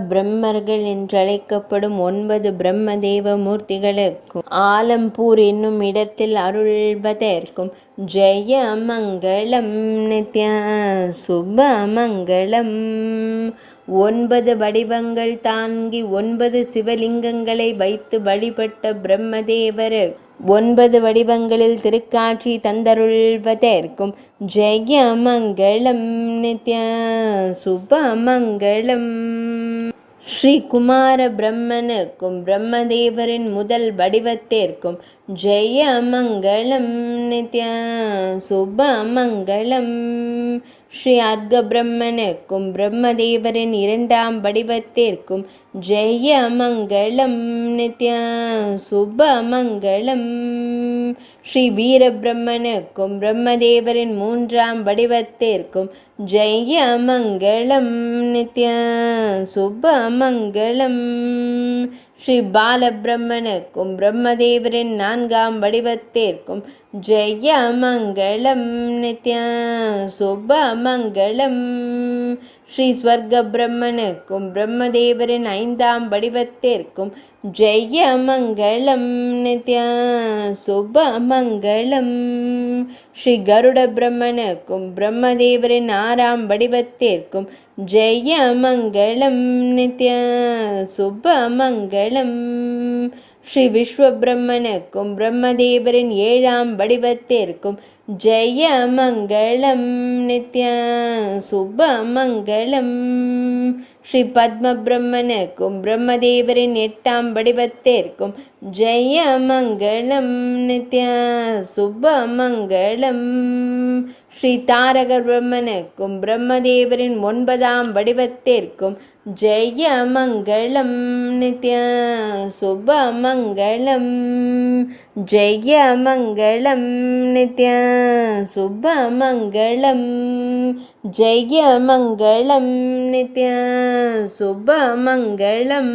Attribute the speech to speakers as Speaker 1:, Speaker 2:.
Speaker 1: பிரம்மர்கள் என்றழைக்கப்படும் 9 பிரம்மதேவ மூர்த்திகளுக்கும் ஆலம்பூர் என்னும் இடத்தில் அருள்வதற்கும் ஜெய மங்களம் நித்ய சுப மங்களம். 9 வடிவங்கள் தாங்கி 9 சிவலிங்கங்களை வைத்து வழிபட்ட பிரம்மதேவர் 9 வடிவங்களில் திருக்காட்சி தந்தருள்வதற்கும் ஜெய மங்களம் நித்ய சுப மங்களம். ஸ்ரீ குமார பிரம்மனுக்கும் பிரம்மதேவரின் முதல் வடிவத்திற்கும் ஜெய மங்களம் நித்ய சுப மங்களம். ஸ்ரீ அர்க்க பிரம்மனுக்கும் பிரம்மதேவரின் இரண்டாம் வடிவத்திற்கும் ஜெய மங்களம் நித்ய சுப மங்களம். ஸ்ரீ வீர பிரம்மனுக்கும் பிரம்மதேவரின் மூன்றாம் வடிவத்திற்கும் ஜெய மங்களம் நித்ய சுப மங்களம். ஸ்ரீ பாலபிரம்மனுக்கும் பிரம்மதேவரின் நான்காம் வடிவத்திற்கும் ஜெய மங்களம் நித்ய சுப மங்களம். ஸ்ரீ ஸ்வர்க பிரம்மனுக்கும் பிரம்மதேவரின் ஐந்தாம் வடிவத்திற்கும் ஜெய மங்களம் நித்ய சுப மங்களம். ஸ்ரீ கருட பிரம்மனுக்கும் பிரம்மதேவரின் ஆறாம் வடிவத்திற்கும் ஜெய மங்களம் நித்ய சுப மங்களம். ஸ்ரீ விஸ்வபிரம்மனுக்கும் பிரம்மதேவரின் ஏழாம் வடிவத்திற்கும் ஜெய மங்களம் நித்ய சுப மங்களம். ஸ்ரீ பத்ம பிரம்மனுக்கும் பிரம்மதேவரின் எட்டாம் வடிவத்திற்கும் ஜெய மங்களம் நித்ய சுப மங்களம். ஸ்ரீ தாரக பிரம்மனுக்கும் பிரம்மதேவரின் 9ஆம் வடிவத்திற்கும் ஜெய மங்களம் நித்ய சுப மங்களம். ஜெய மங்களம் நித்ய சுப மங்களம். ஜெய மங்களம் நித்ய சுப மங்களம்.